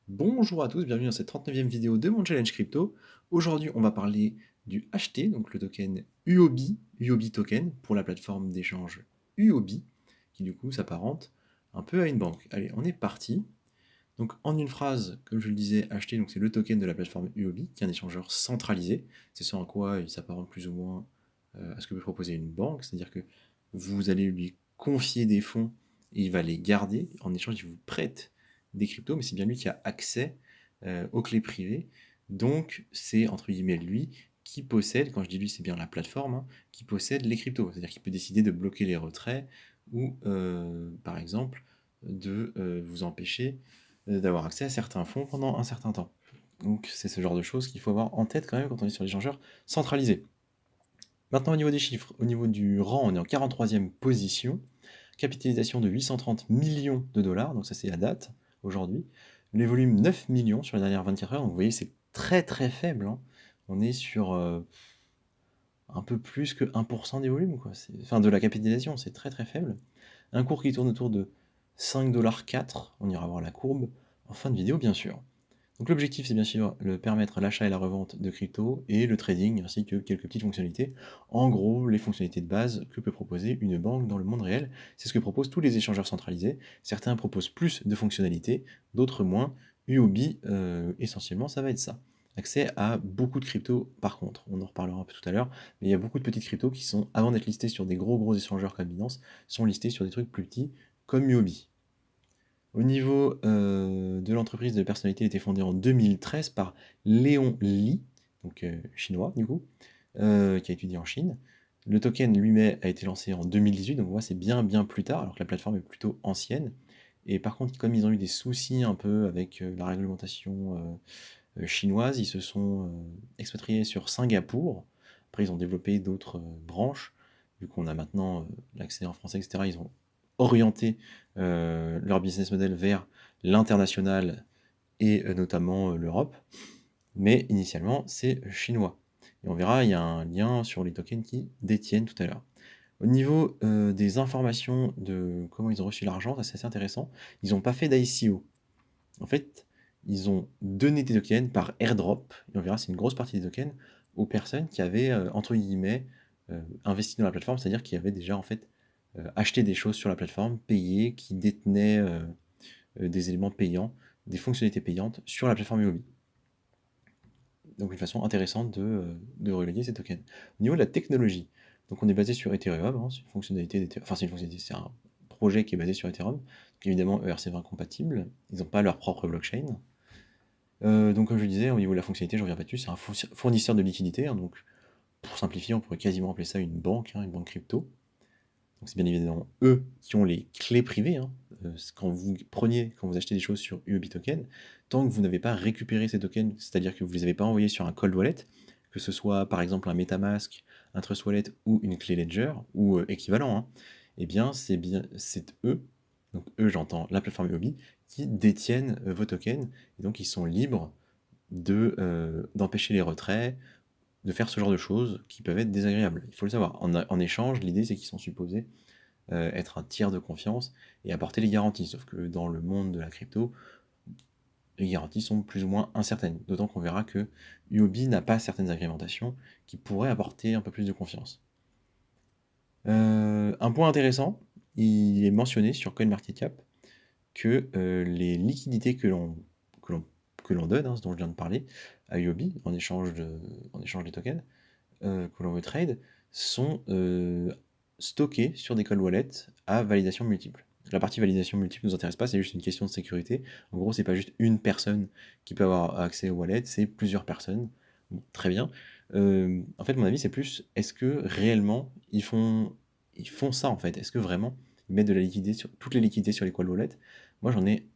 Bonjour à tous, bienvenue dans cette 39e vidéo de mon challenge crypto. Aujourd'hui, on va parler du HT, donc le token UOB, UOB token, pour la plateforme d'échange UOB, qui du coup s'apparente un peu à une banque. Allez, on est parti. Donc en une phrase, comme je le disais, HT, donc c'est le token de la plateforme UOB, qui est un échangeur centralisé. C'est ce en quoi il s'apparente plus ou moins à ce que peut proposer une banque, c'est-à-dire que vous allez lui confier des fonds et il va les garder. En échange, il vous prête des cryptos, mais c'est bien lui qui a accès aux clés privées. Donc c'est entre guillemets lui qui possède, quand je dis lui, c'est bien la plateforme, hein, qui possède les cryptos. C'est-à-dire qu'il peut décider de bloquer les retraits ou, par exemple, de vous empêcher d'avoir accès à certains fonds pendant un certain temps. Donc c'est ce genre de choses qu'il faut avoir en tête quand même quand on est sur l'échangeur centralisé. Maintenant au niveau des chiffres, au niveau du rang, on est en 43e position, capitalisation de 830 millions de dollars, donc ça c'est à date, aujourd'hui. Les volumes 9 millions sur les dernières 24 heures, donc vous voyez c'est très très faible, hein. On est sur un peu plus que 1% des volumes, quoi. Enfin de la capitalisation, c'est très très faible. Un cours qui tourne autour de 5,04 $, on ira voir la courbe en fin de vidéo bien sûr. Donc l'objectif c'est bien sûr de permettre l'achat et la revente de crypto et le trading ainsi que quelques petites fonctionnalités. En gros, les fonctionnalités de base que peut proposer une banque dans le monde réel, c'est ce que proposent tous les échangeurs centralisés. Certains proposent plus de fonctionnalités, d'autres moins. UOB, essentiellement, ça va être ça. Accès à beaucoup de cryptos par contre, on en reparlera un peu tout à l'heure, mais il y a beaucoup de petites cryptos qui sont, avant d'être listées sur des gros échangeurs comme Binance, sont listées sur des trucs plus petits comme UOB. Au niveau de l'entreprise, de personnalité, a été fondée en 2013 par Léon Li, donc chinois du coup, qui a étudié en Chine. Le token lui-même a été lancé en 2018, donc on voit c'est bien plus tard, alors que la plateforme est plutôt ancienne. Et par contre, comme ils ont eu des soucis un peu avec la réglementation chinoise, ils se sont expatriés sur Singapour. Après, ils ont développé d'autres branches. Vu qu'on a maintenant l'accès en français, etc., ils ont orienté leur business model vers l'international et notamment l'Europe. Mais initialement, c'est chinois. Et on verra, il y a un lien sur les tokens qui détiennent tout à l'heure. Au niveau des informations de comment ils ont reçu l'argent, ça c'est assez intéressant. Ils n'ont pas fait d'ICO. En fait, ils ont donné des tokens par airdrop, et on verra, c'est une grosse partie des tokens, aux personnes qui avaient, entre guillemets, investi dans la plateforme, c'est-à-dire qui avaient déjà en fait acheté des choses sur la plateforme, payé, qui détenaient des éléments payants, des fonctionnalités payantes sur la plateforme Huobi. Donc une façon intéressante de relayer ces tokens. Au niveau de la technologie, donc on est basé sur Ethereum, hein, c'est une fonctionnalité enfin c'est une fonctionnalité, c'est un projet qui est basé sur Ethereum, donc évidemment ERC20 compatible, ils n'ont pas leur propre blockchain. Donc comme je le disais, au niveau de la fonctionnalité, je reviens pas dessus, c'est un fournisseur de liquidités, hein, donc pour simplifier, on pourrait quasiment appeler ça une banque, hein, une banque crypto. Donc c'est bien évidemment eux qui ont les clés privées, hein. Quand vous achetez des choses sur UOB Token, tant que vous n'avez pas récupéré ces tokens, c'est-à-dire que vous ne les avez pas envoyés sur un cold wallet, que ce soit par exemple un MetaMask, un Trust Wallet ou une clé Ledger, ou équivalent, hein, eh bien c'est eux, donc eux j'entends la plateforme UOB, qui détiennent vos tokens, et donc ils sont libres d'empêcher les retraits, de faire ce genre de choses qui peuvent être désagréables. Il faut le savoir. En échange, l'idée c'est qu'ils sont supposés être un tiers de confiance et apporter les garanties. Sauf que dans le monde de la crypto, les garanties sont plus ou moins incertaines. D'autant qu'on verra que UOB n'a pas certaines agrémentations qui pourraient apporter un peu plus de confiance. Un point intéressant, il est mentionné sur CoinMarketCap que les liquidités que l'on, que l'on donne, hein, ce dont je viens de parler, à UOB en échange des tokens, que l'on veut trade, sont stockés sur des cold wallets à validation multiple. La partie validation multiple ne nous intéresse pas, c'est juste une question de sécurité. En gros, c'est pas juste une personne qui peut avoir accès au wallet, c'est plusieurs personnes. Bon, très bien. En fait, mon avis, c'est plus, est-ce que réellement ils font ça en fait? Est-ce que vraiment ils mettent de la liquidité sur toutes les liquidités sur les cold wallets? Moi, j'en ai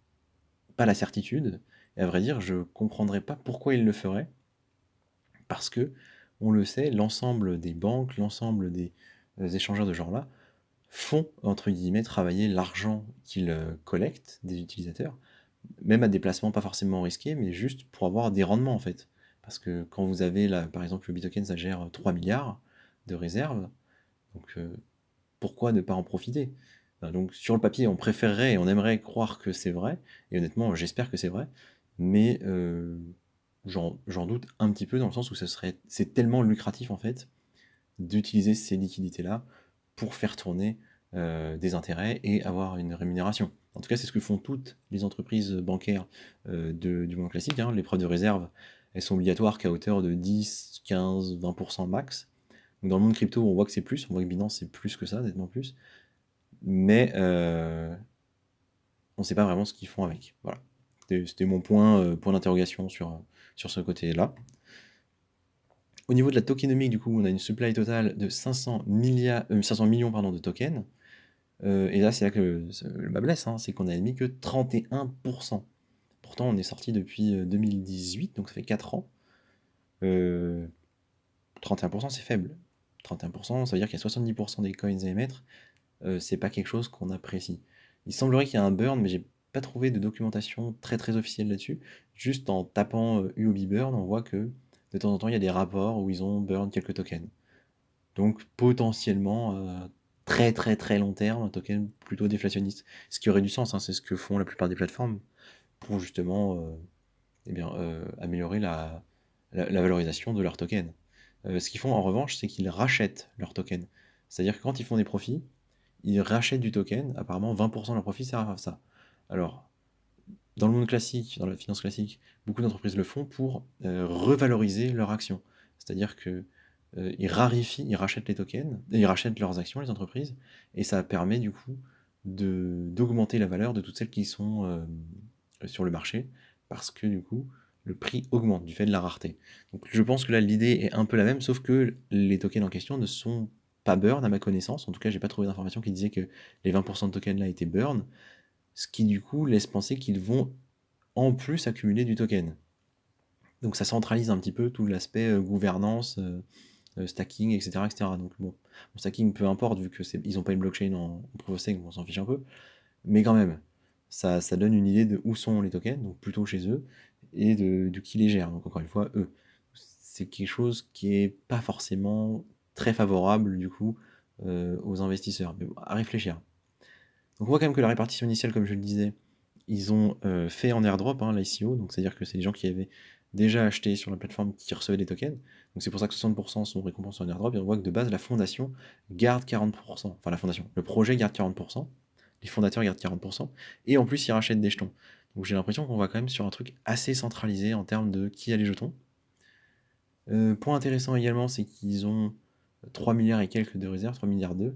pas la certitude. Et à vrai dire, je comprendrais pas pourquoi ils le feraient. Parce que, on le sait, l'ensemble des banques, l'ensemble des échangeurs de genre-là, font, entre guillemets, travailler l'argent qu'ils collectent des utilisateurs, même à des placements pas forcément risqués, mais juste pour avoir des rendements en fait. Parce que quand vous avez, là, par exemple, le Bitoken, ça gère 3 milliards de réserves, donc pourquoi ne pas en profiter? Donc sur le papier, on préférerait et on aimerait croire que c'est vrai, et honnêtement, j'espère que c'est vrai, mais j'en doute un petit peu dans le sens où c'est tellement lucratif en fait d'utiliser ces liquidités-là pour faire tourner des intérêts et avoir une rémunération. En tout cas, c'est ce que font toutes les entreprises bancaires du monde classique, hein. Les preuves de réserve, elles sont obligatoires qu'à hauteur de 10, 15, 20% max. Donc dans le monde crypto, on voit que c'est plus, on voit que Binance c'est plus que ça, nettement plus. Mais on ne sait pas vraiment ce qu'ils font avec. Voilà. C'était mon point d'interrogation sur ce côté-là. Au niveau de la tokenomique, du coup, on a une supply totale de 500 millions pardon, de tokens. Et là, c'est là que le bas blesse, hein, c'est qu'on a mis que 31%. Pourtant, on est sorti depuis 2018, donc ça fait 4 ans. 31%, c'est faible. 31%, ça veut dire qu'il y a 70% des coins à émettre. C'est pas quelque chose qu'on apprécie. Il semblerait qu'il y a un burn, mais j'ai pas trouvé de documentation très très officielle là-dessus. Juste en tapant UOB burn, on voit que de temps en temps, il y a des rapports où ils ont burn quelques tokens. Donc potentiellement, très très très long terme, un token plutôt déflationniste. Ce qui aurait du sens, hein, c'est ce que font la plupart des plateformes pour justement améliorer la valorisation de leurs tokens. Ce qu'ils font en revanche, c'est qu'ils rachètent leurs tokens. C'est-à-dire que quand ils font des profits, ils rachètent du token. Apparemment, 20% de leur profit sert à ça. Alors, dans le monde classique, dans la finance classique, beaucoup d'entreprises le font pour revaloriser leur action. C'est-à-dire que ils raréfient, ils rachètent les tokens, ils rachètent leurs actions, les entreprises, et ça permet du coup d'augmenter la valeur de toutes celles qui sont sur le marché, parce que du coup, le prix augmente du fait de la rareté. Donc je pense que là, l'idée est un peu la même, sauf que les tokens en question ne sont pas burn à ma connaissance. En tout cas, j'ai pas trouvé d'information qui disait que les 20% de tokens là étaient burn, ce qui du coup laisse penser qu'ils vont en plus accumuler du token. Donc ça centralise un petit peu tout l'aspect gouvernance, stacking, etc., etc. Donc bon, stacking, peu importe, vu qu'ils n'ont pas une blockchain en proof of stake, on s'en fiche un peu. Mais quand même, ça donne une idée de où sont les tokens, donc plutôt chez eux, et de qui les gère. Donc encore une fois, eux. C'est quelque chose qui est pas forcément très favorable du coup aux investisseurs. Mais bon, à réfléchir. Donc on voit quand même que la répartition initiale, comme je le disais, ils ont fait en airdrop hein, l'ICO, donc c'est-à-dire que c'est des gens qui avaient déjà acheté sur la plateforme qui recevaient des tokens. Donc c'est pour ça que 60% sont récompensés en airdrop, et on voit que de base la fondation garde 40%. Enfin la fondation, le projet garde 40%, les fondateurs gardent 40%, et en plus ils rachètent des jetons. Donc j'ai l'impression qu'on va quand même sur un truc assez centralisé en termes de qui a les jetons. Point intéressant également, c'est qu'ils ont 3 milliards et quelques de réserves, 3 milliards 2,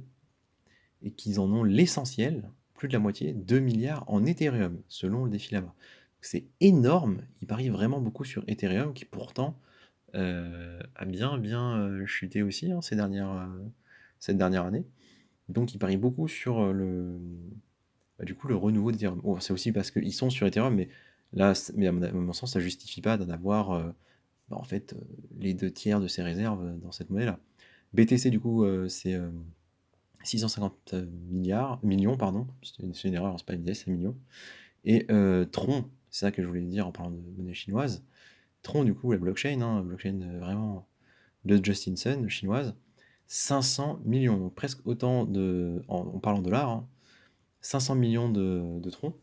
et qu'ils en ont l'essentiel, plus de la moitié, 2 milliards en Ethereum, selon le défi là-bas. C'est énorme, ils parient vraiment beaucoup sur Ethereum, qui pourtant a bien chuté aussi hein, cette dernière année. Donc ils parient beaucoup sur du coup, le renouveau d'Ethereum. Bon, c'est aussi parce qu'ils sont sur Ethereum, mais là, mais à mon sens, ça justifie pas d'en avoir en fait, les 2 tiers de ces réserves dans cette monnaie-là. BTC, du coup, c'est 650 millions, pardon. C'est une erreur, c'est pas une idée, c'est millions. Et Tron, c'est ça que je voulais dire en parlant de monnaie chinoise. Tron, du coup, la blockchain, hein, blockchain vraiment de Justin Sun, chinoise, 500 millions, donc presque autant on parle en dollars, hein, 500 millions de Tron.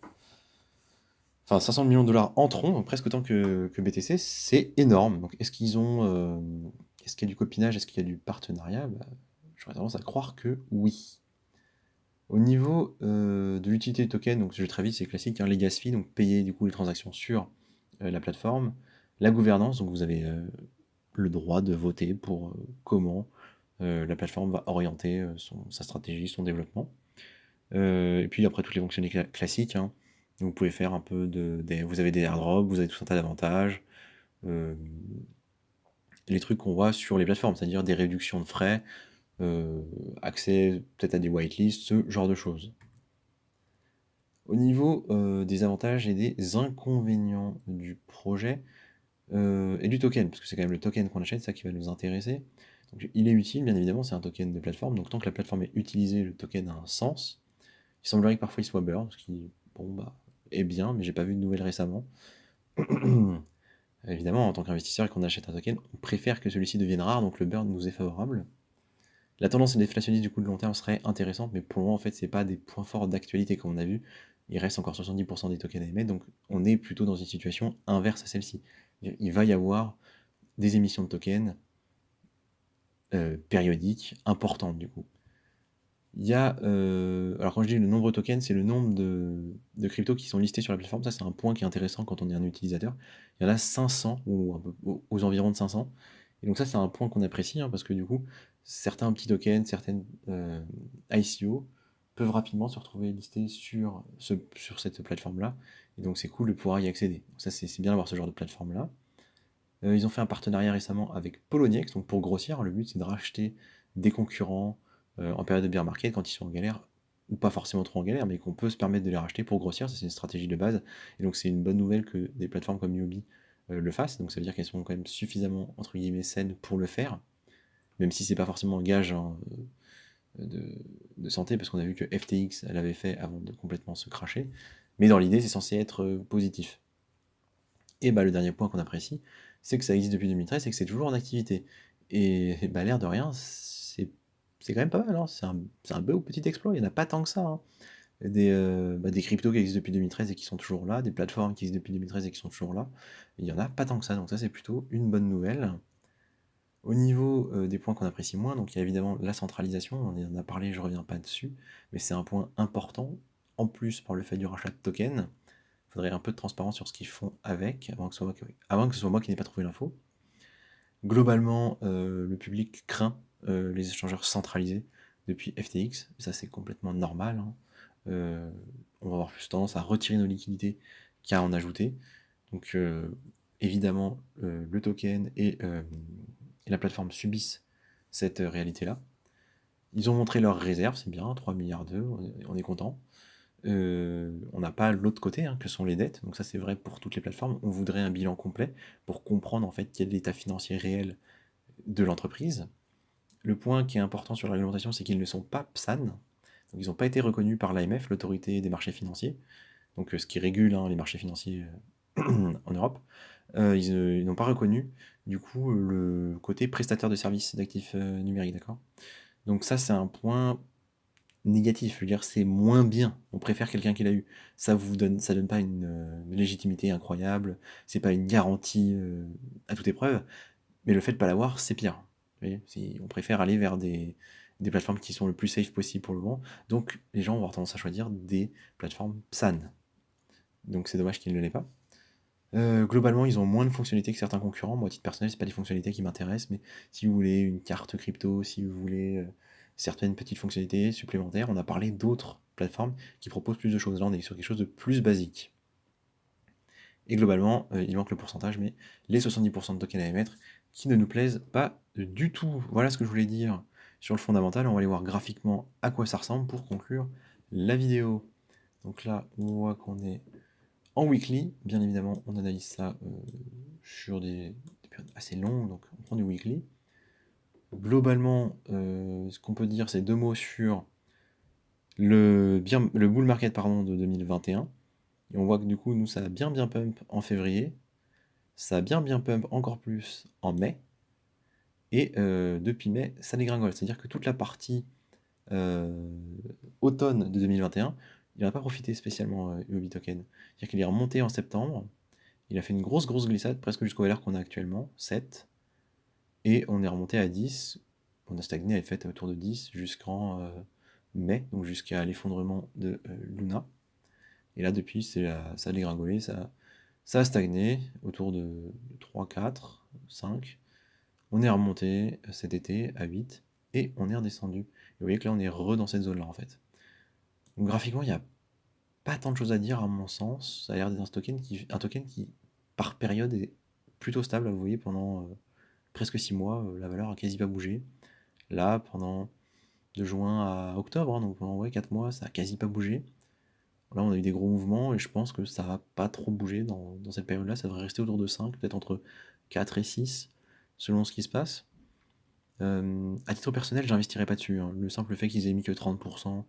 Enfin, 500 millions de dollars en Tron, donc presque autant que BTC, c'est énorme. Donc, est-ce qu'il y a du copinage, est-ce qu'il y a du partenariat? J'aurais tendance à croire que oui. Au niveau de l'utilité du token, donc je vais très vite, c'est classique, hein, les gas fees, donc payer du coup les transactions sur la plateforme, la gouvernance, donc vous avez le droit de voter pour comment la plateforme va orienter sa stratégie, son développement. Et puis après toutes les fonctionnalités classiques, hein, vous pouvez faire un peu vous avez des airdrops, vous avez tout un tas d'avantages, les trucs qu'on voit sur les plateformes, c'est-à-dire des réductions de frais, accès peut-être à des whitelists, ce genre de choses. Au niveau des avantages et des inconvénients du projet et du token, parce que c'est quand même le token qu'on achète, ça qui va nous intéresser. Donc, il est utile, bien évidemment, c'est un token de plateforme, donc tant que la plateforme est utilisée, le token a un sens. Il semblerait que parfois il soit burn, ce qui est bien, mais j'ai pas vu de nouvelles récemment. Évidemment, en tant qu'investisseur et qu'on achète un token, on préfère que celui-ci devienne rare, donc le burn nous est favorable. La tendance déflationniste du coup de long terme serait intéressante, mais pour le moment en fait c'est pas des points forts d'actualité comme on a vu. il reste encore 70% des tokens à émettre, donc on est plutôt dans une situation inverse à celle-ci. Il va y avoir des émissions de tokens périodiques importantes du coup. Il y a, alors quand je dis le nombre de tokens, c'est le nombre de cryptos qui sont listés sur la plateforme. Ça, c'est un point qui est intéressant quand on est un utilisateur. Il y en a 500 ou un peu aux environs de 500. Et donc ça, c'est un point qu'on apprécie parce que du coup, certains petits tokens, certaines ICO peuvent rapidement se retrouver listés sur cette plateforme-là. Et donc c'est cool de pouvoir y accéder. Donc ça, c'est bien d'avoir ce genre de plateforme-là. Ils ont fait un partenariat récemment avec Poloniex, donc pour grossir, le but c'est de racheter des concurrents en période de bear market quand ils sont en galère, ou pas forcément trop en galère, mais qu'on peut se permettre de les racheter pour grossir, ça c'est une stratégie de base, et donc c'est une bonne nouvelle que des plateformes comme Yobi le fassent, donc ça veut dire qu'elles sont quand même suffisamment, entre guillemets, saines pour le faire, même si c'est pas forcément un gage de santé, parce qu'on a vu que FTX elle avait fait avant de complètement se cracher, mais dans l'idée c'est censé être positif. Et bah, le dernier point qu'on apprécie, c'est que ça existe depuis 2013 et que c'est toujours en activité. Et bah, l'air de rien, c'est quand même pas mal, hein. C'est un beau petit exploit, il n'y en a pas tant que ça, hein. Des cryptos qui existent depuis 2013 et qui sont toujours là, des plateformes qui existent depuis 2013 et qui sont toujours là, il n'y en a pas tant que ça, donc ça c'est plutôt une bonne nouvelle. Au niveau des points qu'on apprécie moins, donc il y a évidemment la centralisation, on en a parlé, je reviens pas dessus, mais c'est un point important, en plus par le fait du rachat de tokens. Il faudrait un peu de transparence sur ce qu'ils font avec, avant que ce soit moi qui n'ai pas trouvé l'info. Globalement, le public craint les échangeurs centralisés depuis FTX, ça c'est complètement normal, hein. On va avoir plus tendance à retirer nos liquidités qu'à en ajouter. Donc évidemment, le token et la plateforme subissent cette réalité-là. Ils ont montré leurs réserves, c'est bien, 3 milliards d'euros, on est content. On n'a pas l'autre côté, que sont les dettes, donc ça c'est vrai pour toutes les plateformes. On voudrait un bilan complet pour comprendre en fait quel est l'état financier réel de l'entreprise. Le point qui est important sur la réglementation, c'est qu'ils ne sont pas PSAN, donc ils n'ont pas été reconnus par l'AMF, l'autorité des marchés financiers, donc ce qui régule les marchés financiers en Europe. Ils n'ont pas reconnu du coup le côté prestataire de services d'actifs numériques, d'accord. Donc ça c'est un point négatif, je veux dire, c'est moins bien. On préfère quelqu'un qui l'a eu. Ça donne pas une légitimité incroyable, c'est pas une garantie à toute épreuve, mais le fait de pas l'avoir, c'est pire. Vous voyez, on préfère aller vers des plateformes qui sont le plus safe possible pour le moment. Donc les gens vont avoir tendance à choisir des plateformes PSAN. Donc c'est dommage qu'ils ne l'aient pas. Globalement, ils ont moins de fonctionnalités que certains concurrents. Moi, à titre personnel, c'est pas des fonctionnalités qui m'intéressent, mais si vous voulez une carte crypto, si vous voulez certaines petites fonctionnalités supplémentaires, on a parlé d'autres plateformes qui proposent plus de choses. Là, on est sur quelque chose de plus basique. Et globalement, il manque le pourcentage, mais les 70% de tokens à émettre qui ne nous plaisent pas du tout. Voilà ce que je voulais dire sur le fondamental. On va aller voir graphiquement à quoi ça ressemble pour conclure la vidéo. Donc là, on voit qu'on est en weekly, bien évidemment, on analyse ça sur des périodes assez longues, donc on prend du weekly. Globalement, ce qu'on peut dire, c'est deux mots sur le bull market de 2021. Et on voit que du coup, nous, ça a bien pump en février, ça a bien pump encore plus en mai, et depuis mai, ça dégringole. C'est-à-dire que toute la partie automne de 2021, il n'a pas profité spécialement UOB Token. C'est-à-dire qu'il est remonté en septembre, il a fait une grosse glissade, presque jusqu'au valeur qu'on a actuellement, 7, et on est remonté à 10, on a stagné, elle est faite autour de 10 jusqu'en mai, donc jusqu'à l'effondrement de Luna. Et là, depuis, ça a dégringolé, ça a stagné autour de 3, 4, 5. On est remonté cet été à 8, et on est redescendu. Et vous voyez que là, on est dans cette zone-là, en fait. Donc graphiquement, il n'y a pas tant de choses à dire, à mon sens. Ça a l'air d'être un token qui, par période, est plutôt stable. Vous voyez, pendant presque 6 mois, la valeur a quasi pas bougé. Là, de juin à octobre, donc pendant 4 mois, ça a quasi pas bougé. Là, on a eu des gros mouvements et je pense que ça va pas trop bouger dans cette période-là. Ça devrait rester autour de 5, peut-être entre 4 et 6, selon ce qui se passe. À titre personnel, j'investirais pas dessus, hein. Le simple fait qu'ils aient mis que 30%,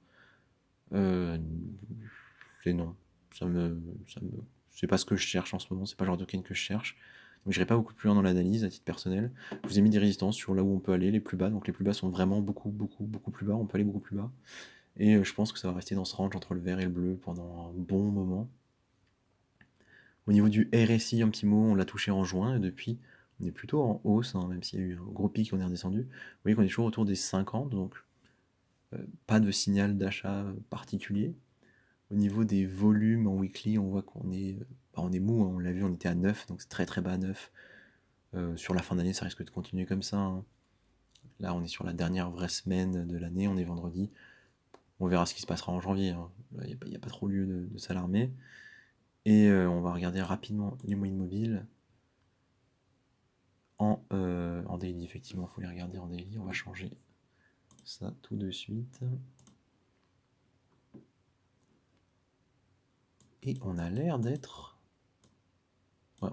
c'est non. C'est pas ce que je cherche en ce moment, c'est pas le genre de token que je cherche. Donc j'irai pas beaucoup plus loin dans l'analyse à titre personnel. Je vous ai mis des résistances sur là où on peut aller, les plus bas. Donc les plus bas sont vraiment beaucoup plus bas, on peut aller beaucoup plus bas. Et je pense que ça va rester dans ce range entre le vert et le bleu pendant un bon moment. Au niveau du RSI, un petit mot, on l'a touché en juin, et depuis, on est plutôt en hausse, hein, même s'il y a eu un gros pic, on est redescendu. Vous voyez qu'on est toujours autour des 50, donc pas de signal d'achat particulier. Au niveau des volumes en weekly, on voit qu'on est, on est mou, hein, on l'a vu, on était à 9, donc c'est très très bas à 9. Sur la fin d'année, ça risque de continuer comme ça, hein. Là, on est sur la dernière vraie semaine de l'année, on est vendredi. On verra ce qui se passera en janvier, hein. Il n'y a pas trop lieu de s'alarmer. Et on va regarder rapidement les moyennes mobiles en daily. Effectivement, il faut les regarder en daily. On va changer ça tout de suite. Et on a l'air d'être... Ouais,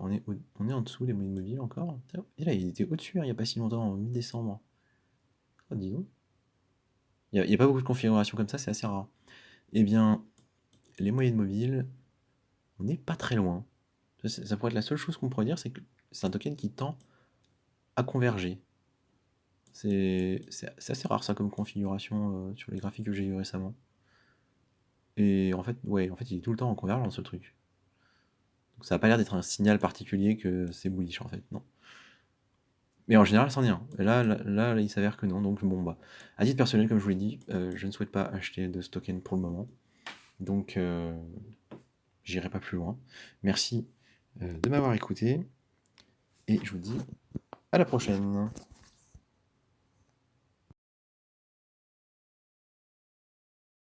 on est en dessous des moyennes mobiles encore. Et là, il était au-dessus, hein, il n'y a pas si longtemps, en mi-décembre. Oh, dis donc. Il n'y a pas beaucoup de configurations comme ça, c'est assez rare. Eh bien, les moyennes mobiles, on n'est pas très loin. Ça pourrait être la seule chose qu'on pourrait dire, c'est que c'est un token qui tend à converger. C'est assez rare ça comme configuration sur les graphiques que j'ai eu récemment. Et en fait, ouais, il est tout le temps en convergence ce truc. Donc ça n'a pas l'air d'être un signal particulier que c'est bullish en fait, non. Mais en général, c'en est un. Et là, il s'avère que non. Donc bon, bah, à titre personnel, comme je vous l'ai dit, je ne souhaite pas acheter de ce token pour le moment. Donc, j'irai pas plus loin. Merci de m'avoir écouté. Et je vous dis à la prochaine.